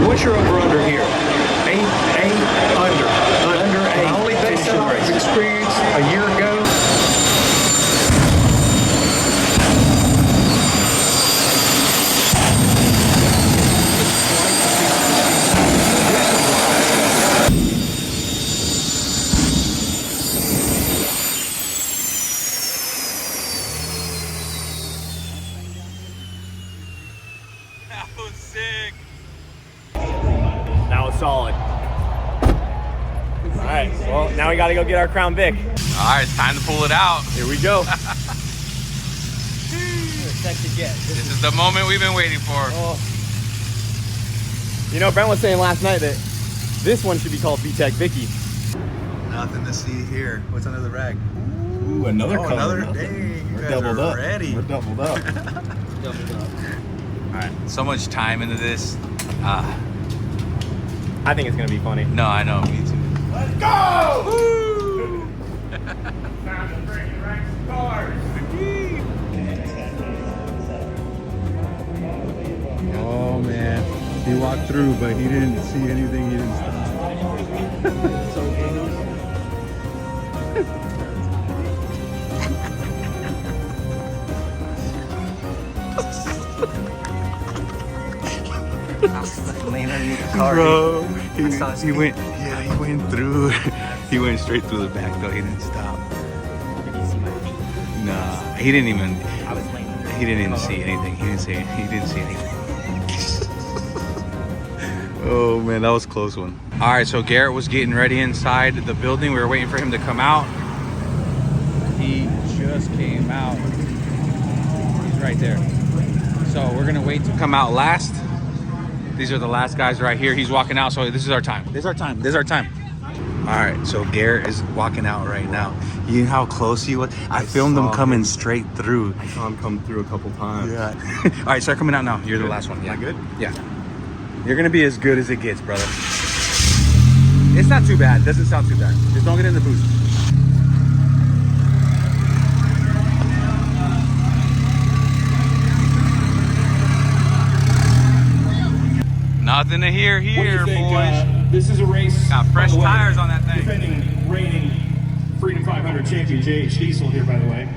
What's your over-under here? 8, under. Under 8. I only based it off his experience a year ago. That was sick. That was solid. All right. Well, now we got to go get our Crown Vic. All right, it's time to pull it out. Here we go. Sexy jet. This is the moment we've been waiting for. You know, Brent was saying last night that this one should be called VTEC Vicky. Nothing to see here. What's under the rag? Ooh, another Oh, another. Dang, you guys are ready. We're doubled up. So much time into this. I think it's gonna be funny. No, I know. Me too. Oh man, he walked through, but he didn't see anything. He didn't stop. So Bro, he went. Yeah, he went through. He went straight through the back though. He didn't stop. Nah, he didn't even. He didn't even see anything. He didn't see anything. Oh man, that was a close one. All right, so Garrett was getting ready inside the building. We were waiting for him to come out. He just came out. He's right there. So we're gonna wait to come out last. These are the last guys right here. He's walking out, so this is our time. This is our time. This is our time. All right, so Garrett is walking out right now. You know how close he was? I filmed him coming straight through. I saw him come through a couple times. Yeah. All right, start coming out now. You're the last one. Yeah. Am I good? Yeah. You're gonna be as good as it gets, brother. It's not too bad. Doesn't sound too bad. Just don't get in the boost. Nothing to hear here, boys. This is a race. Got fresh tires on that thing. Defending, reigning Freedom 500 champion JH Diesel here, by the way.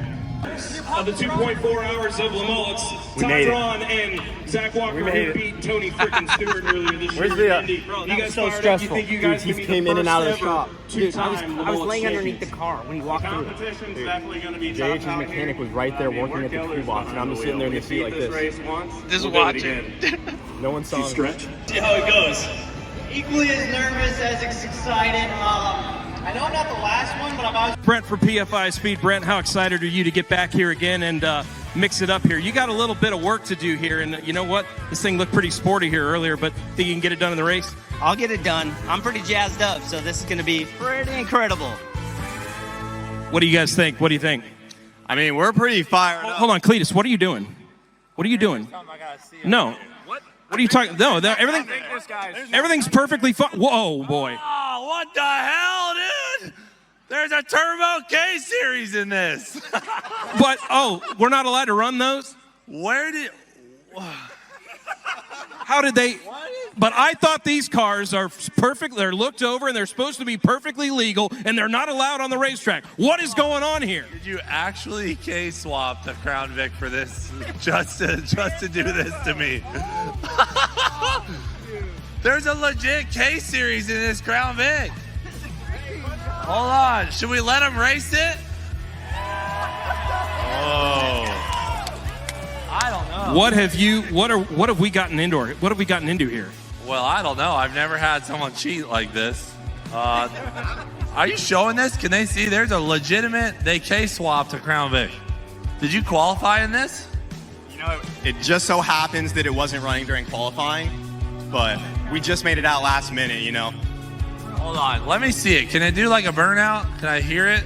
Of the 2.4 hours of Le Mans, Tyron and Zach Walker who beat Tony freaking Stewart earlier this year. Indy. You guys so stressful. You guys he came in and out of the shop. Dude, I was laying underneath the car when he walked through. Definitely going to be JH's mechanic was right there working at the toolbox, and I'm just sitting there in the seat like this. Just watching. No one saw him. Stretch. See how it goes. Equally as nervous as excited. I know I'm not the last one, but I'm always... Brent for PFI Speed. Brent, how excited are you to get back here again and mix it up here? You got a little bit of work to do here, and you know what? This thing looked pretty sporty here earlier, but think you can get it done in the race? I'll get it done. I'm pretty jazzed up, so this is going to be pretty incredible. What do you guys think? What do you think? I mean, we're pretty fired up. Hold on, Cleetus, what are you doing? What are you doing? No. What are you talking? No, everything's perfectly fine. Whoa, boy. Oh, what the hell, dude? There's a Turbo K series in this. But, we're not allowed to run those? How did they? But I thought these cars are perfect. They're looked over and they're supposed to be perfectly legal, and they're not allowed on the racetrack. What is going on here? Did you actually K-swap the Crown Vic for this? just to do this to me? There's a legit K series in this Crown Vic. Hold on. Should we let him race it? Oh. I don't know. What have we gotten into here? Well, I don't know. I've never had someone cheat like this. Are you showing this? Can they see? There's a legitimate, they K-swapped a Crown Vic. Did you qualify in this? You know, it just so happens that it wasn't running during qualifying, but we just made it out last minute, you know. Hold on. Let me see it. Can it do like a burnout? Can I hear it?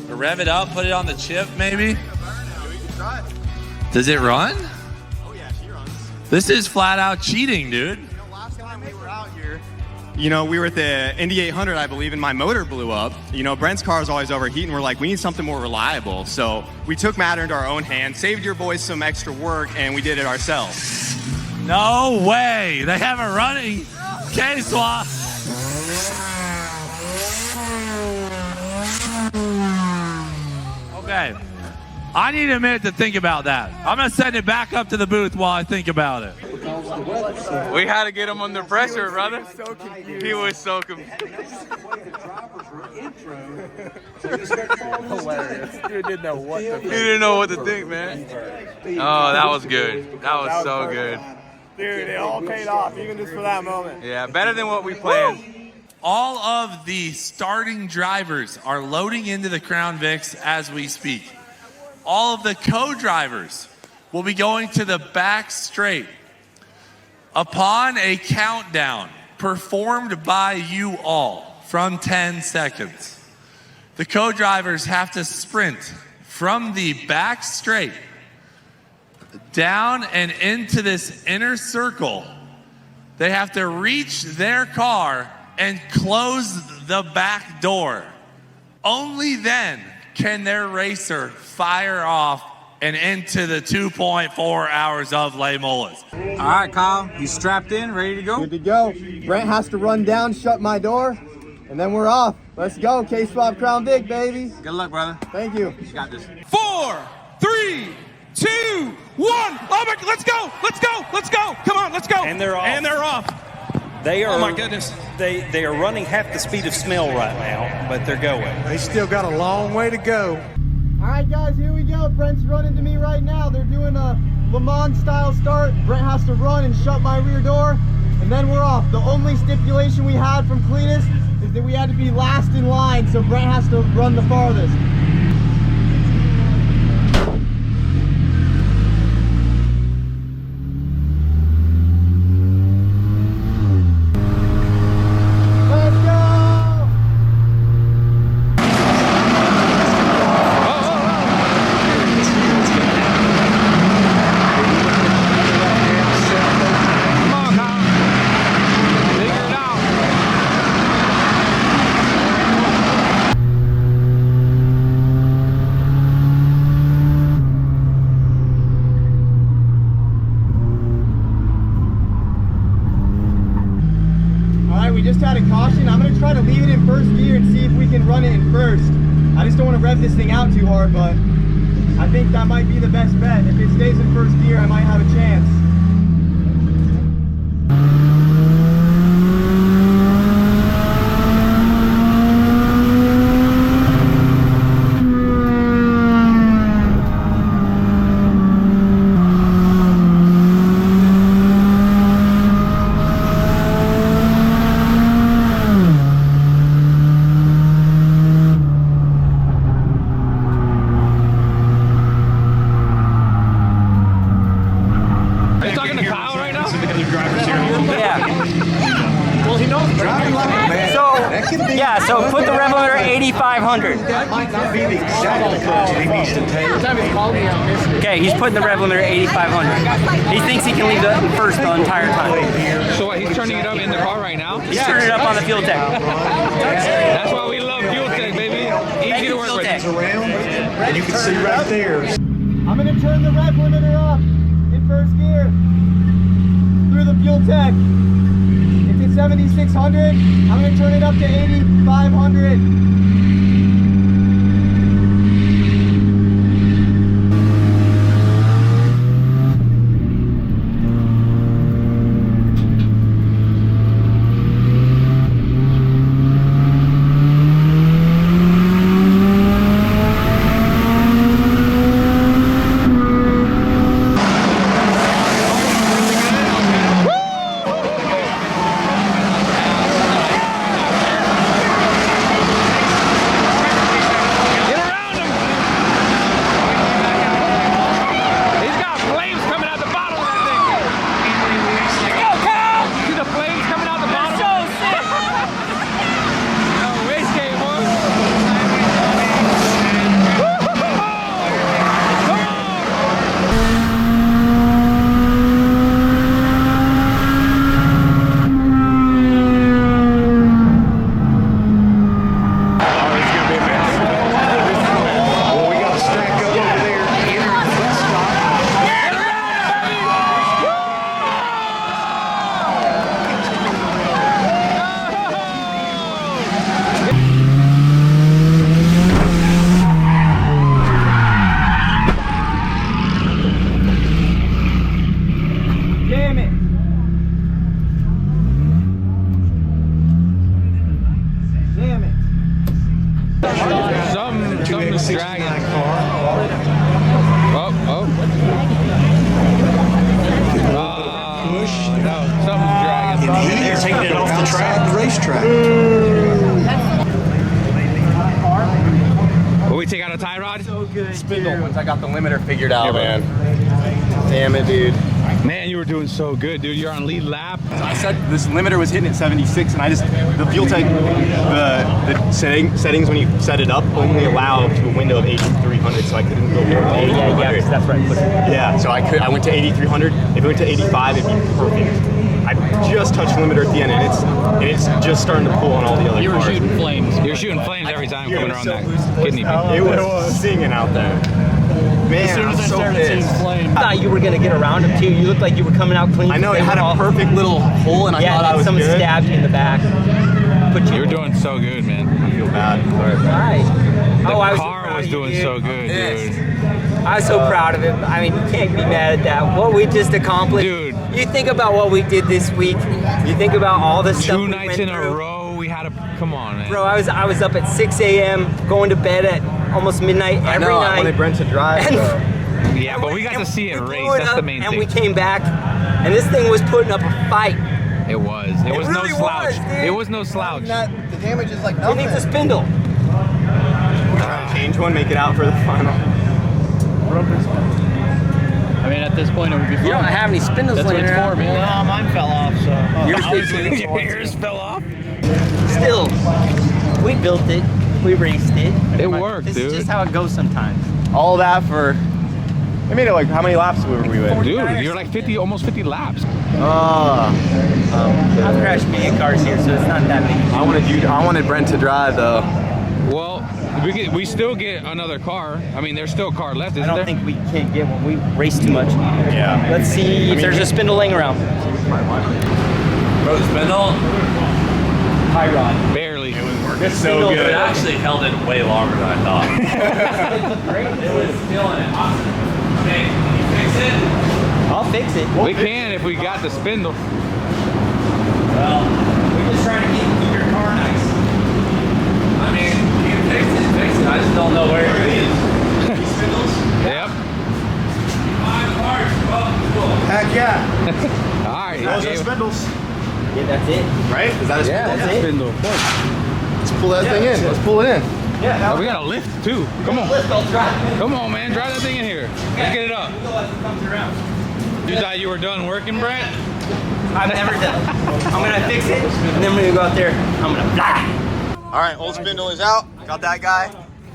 Or rev it up, put it on the chip, maybe? Does it run? Oh yeah, she runs. This is flat out cheating, dude. You know, last time we were out here, you know, we were at the Indy 800, I believe, and my motor blew up. You know, Brent's car is always overheating. We're like, we need something more reliable. So we took matter into our own hands, saved your boys some extra work, and we did it ourselves. No way. They have a running K-swap. Okay. I need a minute to think about that. I'm going to send it back up to the booth while I think about it. We had to get him under pressure, brother. He was so confused. Hilarious. Dude didn't know what to He didn't know what to think, man. Oh, that was good. That was so good. Dude, it all paid off, even just for that moment. Yeah, better than what we planned. All of the starting drivers are loading into the Crown Vics as we speak. All of the co-drivers will be going to the back straight. Upon a countdown performed by you all from 10 seconds, the co-drivers have to sprint from the back straight down and into this inner circle. They have to reach their car and close the back door. Only then can their racer fire off and into the 2.4 hours of Les Molas. All right, Kyle, he's strapped in, ready to go? Good to go. Brent has to run down, shut my door, and then we're off. Let's go, K-Swap Crown Vic, baby. Good luck, brother. Thank you. You got this. 4, 3, 2, 1. Oh my, let's go. Let's go. Come on, let's go. And they're off. They are. Oh my goodness. They are running half the speed of smell right now, but they're going. They still got a long way to go. All right, guys, here we go. Brent's running to me right now. They're doing a Le Mans style start. Brent has to run and shut my rear door, and then we're off. The only stipulation we had from Cleetus is that we had to be last in line, so Brent has to run the farthest. We just had a caution. I'm going to try to leave it in first gear and see if we can run it in first. I just don't want to rev this thing out too hard, but I think that might be the best bet. If it stays in first gear, I might have a chance. So put the rev limiter 8,500. That might not be the exact approach he needs to take. Okay, he's putting the rev limiter 8,500. He thinks he can leave it first the entire time. So what, he's turning it up in the car right now? He's turning it up on the fuel tank. That's why we love fuel tank, baby. Easy to work with. And you can see right there. I'm going to turn the rev limiter up in first gear through the fuel tank. If it's 7,600, I'm going to turn it up to 8,500. Something's dragging. No, something's dragging. And he's taking it off the track, the racetrack. Will we take out a tie rod? So good, Spindle, once I got the limiter figured out. Yeah, man. Damn it, dude. Man, you were doing so good, dude. You're on lead lap. So I said this limiter was hitting at 76, and the fuel tank, the settings when you set it up only allow to a window of 8,300, so I couldn't go more than 8,300. Yeah, that's right. Yeah, so I went to 8,300. If it went to 85, it'd be perfect. I just touched the limiter at the end, and it's just starting to pull on all the other You were cars. shooting flames. You're shooting flames every time coming around that kidney. It was singing out there. Man, I'm so pissed. I thought you were gonna get around him too. You looked like you were coming out clean. I know, it had a perfect little hole, and I thought I was someone good. stabbed you in the back. You're doing so good, man. I feel bad. Right. The car was doing so good, dude. I was so proud of him. I mean, you can't be mad at that. What we just accomplished. Dude. You think about what we did this week. You think about all the stuff we went Two nights in a through. row, we had a. Come on, man. Bro, I was up at 6 a.m. going to bed at almost midnight every night. I wanted Brent to drive. Yeah, but we got to see it race. That's the main thing. And we came back, and this thing was putting up a fight. It was. It was really no slouch. was, dude. It was no slouch. The damage is like It nothing. needs a spindle. We're trying to change one, make it out for the final. I mean, at this point, it would be fun. You don't have any spindles That's what laying it's around. for, man. Well, mine fell off, so. Yours fell off. Still, we built it. We raced it. It worked, This dude. is just how it goes sometimes. All that for. I made it like how many laps were we with? Dude, you're like 50, almost 50 laps. I've crashed many cars here, so it's not that big. I wanted Brent to drive though. Well, we still get another car. I mean, there's still a car left, I isn't don't there? think we can get one. We race too much. Yeah. Let's see if there's a spindle laying around. Bro, the spindle, High rod. Barely. It's so it good. actually held it way longer than I thought. It was feeling it. Awesome. Okay, can you fix it? I'll fix it. We can if we got the spindle. Well, We're just trying to keep your car nice. I mean, you can fix it. I just don't know where it is. These spindles? Yep. 5 parts. Well, cool. Heck yeah. All right. Those are yeah. spindles. Yeah, that's it. Right? Is that a Yeah, spindle? that's a spindle. Of course. Let's pull that thing in. Let's pull it in. Yeah. Oh, we got a lift too. Come on. Let's go drive. Come on, man. Drive that thing in here. Let's get it up. We'll go as it comes around. You thought you were done working, Brent? I've never done it. I'm gonna fix it, and then we're gonna go out there. I'm gonna fly. All right, old spindle is out. Got that guy.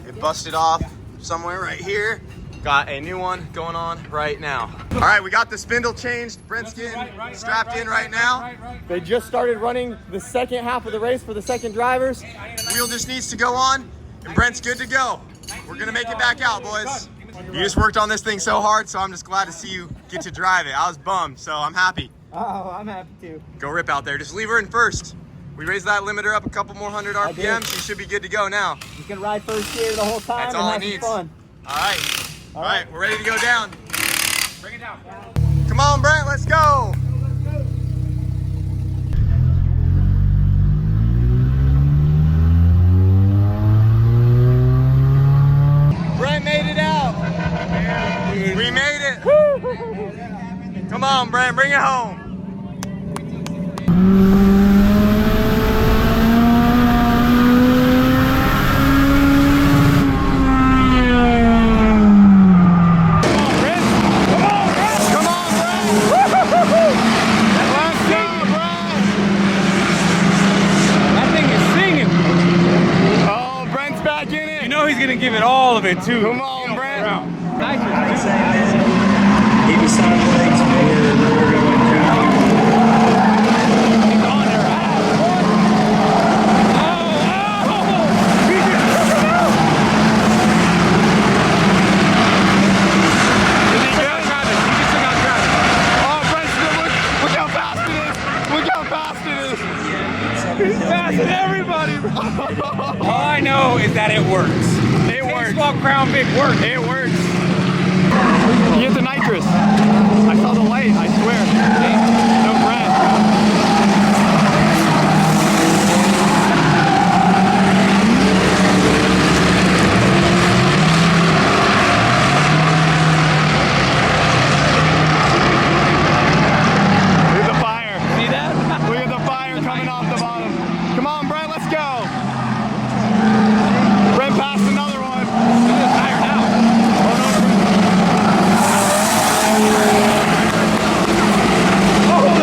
It busted off somewhere right here. Got a new one going on right now. All right, we got the spindle changed. Brent's getting strapped in right now. They just started running the second half of the race for the second drivers. Wheel just needs to go on, and Brent's good to go. We're gonna make it back out, boys. You just worked on this thing so hard, so I'm just glad to see you get to drive it. I was bummed, so I'm happy. Oh, I'm happy too. Go Rip out there. Just leave her in first. We raised that limiter up a couple more hundred RPMs. She should be good to go now. You can ride first gear the whole time. That's and all have it some needs. fun. All right. All right, we're ready to go down. Bring it down. Come on, Brent, let's go. Brent made it out. We made it. Come on, Brent, bring it home. Give it all of it too. Come on, Brent. He was sideways, we're going down. All I know is that it works. It works. Baseball Crown Vic works. It works. You hit the nitrous. I saw the light, I swear. No Brent. Look at the fire. See that? Look at the fire coming off the bottom. Come on, Brent, let's go. Brent passed another one. Look at the tire now. Oh,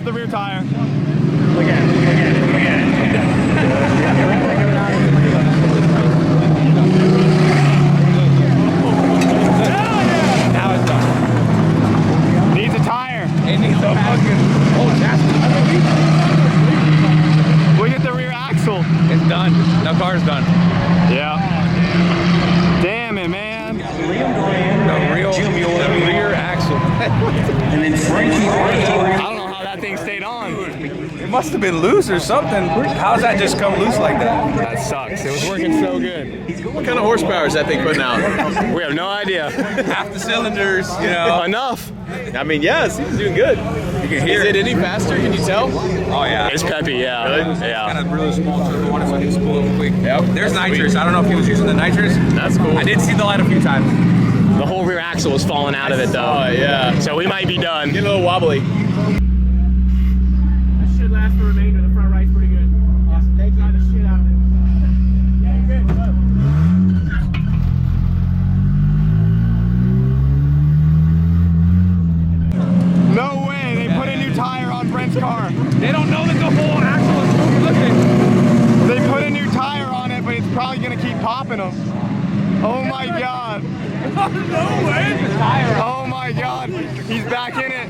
How's the rear tire? Look at it, look at it, look at it. Now it's done. Needs a tire. It needs a fucking whole chassis. Look at the rear axle. It's done. The car's done. Yeah. Damn it, man. The rear axle. And then I don't know how that thing stayed on. It must have been loose or something. How's that just come loose like that? That sucks. It was working so good. What kind of horsepower is that thing putting out? We have no idea. Half the cylinders, you know. Enough. I mean, yes, he's doing good. You can hear Is it any faster? Can you tell? Oh yeah. It's peppy, yeah. Really? Yeah. Kind of really small turbo on it, so I can spool it quick. Yep. There's nitrous. I don't know if he was using the nitrous. That's cool. I did see the light a few times. The whole rear axle was falling out of it though. Oh, yeah. So we might be done. Getting a little wobbly. That should last the remainder. The front right's pretty good. Awesome. Thank you. Try the shit out of it. Yeah, you're good. Go. No way. They put a new tire on Brent's car. They don't know that the whole axle is moving. Look at it. They put a new tire on it, but it's probably gonna keep popping them. Oh my god. No way. Oh my god. He's back in it.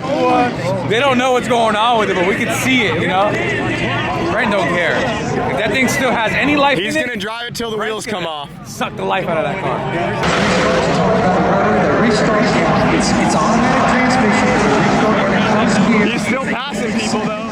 What? They don't know what's going on with it, but we can see it, you know? Brent don't care. If that thing still has any life He's in gonna it, drive it till the wheels come off. suck the life out of that car. It's automatic transmission. When it comes gear, He's still passing people though.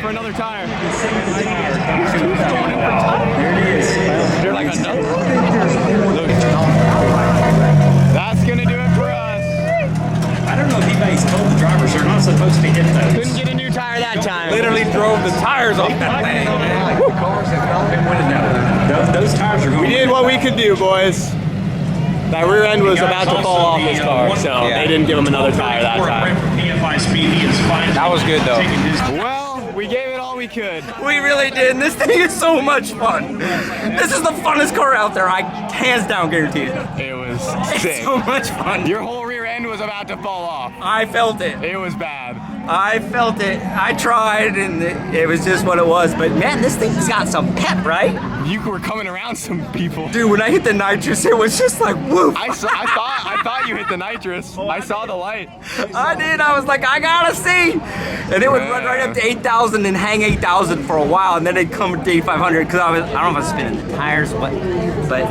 For another tire. They're like another. That's gonna do it for us. I don't know if anybody's told the drivers they're not supposed to hit those. Couldn't get a new tire that time. Literally drove the tires off that thing. Those tires are going. We did what we could do, boys. That rear end was about to fall off his car, so they didn't give him another tire that time. That was good though. Well, we gave it all we could. We really did, and this thing is so much fun. This is the funnest car out there, I hands down guarantee it. It was It's sick. so much fun. Your whole rear end was about to fall off. I felt it. It was bad. I felt it. I tried, and it was just what it was. But man, this thing's got some pep, right? You were coming around some people. Dude, when I hit the nitrous, it was just like woof. I thought you hit the nitrous. I saw the light. I did. I was like, I gotta see. And it would run right up to 8,000 and hang 8,000 for a while, and then it'd come to 8,500 because I don't know if I was spinning the tires, but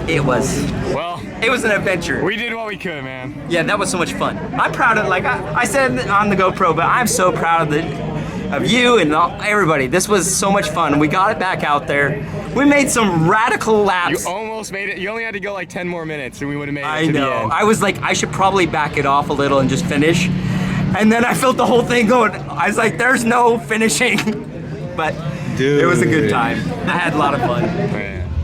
it was. Well, it was an adventure. We did what we could, man. Yeah, that was so much fun. I'm proud of, like I said on the GoPro, but I'm so proud of you and everybody. This was so much fun. We got it back out there. We made some radical laps. You almost made it. You only had to go like 10 more minutes and we would have made it I to know. the end. I was like, I should probably back it off a little and just finish. And then I felt the whole thing going. I was like, there's no finishing. But Dude. It was a good time. I had a lot of fun.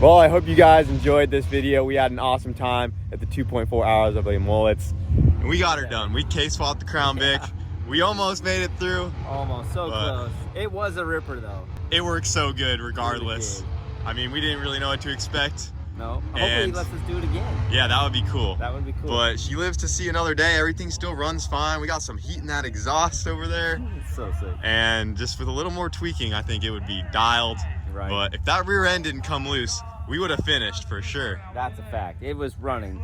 Well, I hope you guys enjoyed this video. We had an awesome time at the 2.4 hours of the mullets. And we got her done. We case swapped the Crown Vic. We almost made it through. Almost, so close. It was a ripper though. It worked so good regardless. Really I mean, we didn't really know what to expect. No. Hopefully he lets us do it again. Yeah, that would be cool. That would be cool. But she lives to see another day. Everything still runs fine. We got some heat in that exhaust over there. It's so sick. And just with a little more tweaking, I think it would be dialed. Right. But if that rear end didn't come loose, we would have finished for sure. That's a fact. It was running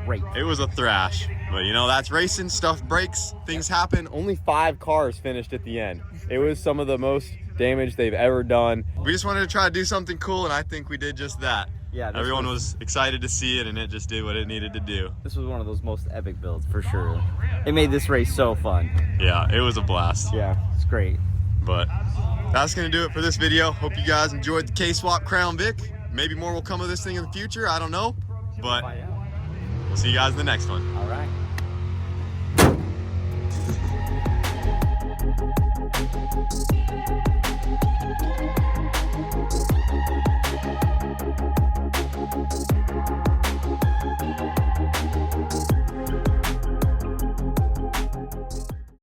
great. It was a thrash, but you know, that's racing, stuff breaks, things happen. Only 5 cars finished at the end. It was some of the most damage they've ever done. We just wanted to try to do something cool, and I think we did just that. Yeah, everyone was excited to see it, and it just did what it needed to do. This was one of those most epic builds for sure. It made this race so fun. Yeah, it was a blast. Yeah, it's great. But that's gonna do it for this video. Hope you guys enjoyed the K-Swap Crown Vic. Maybe more will come of this thing in the future, I don't know. But we'll see you guys in the next one. All right.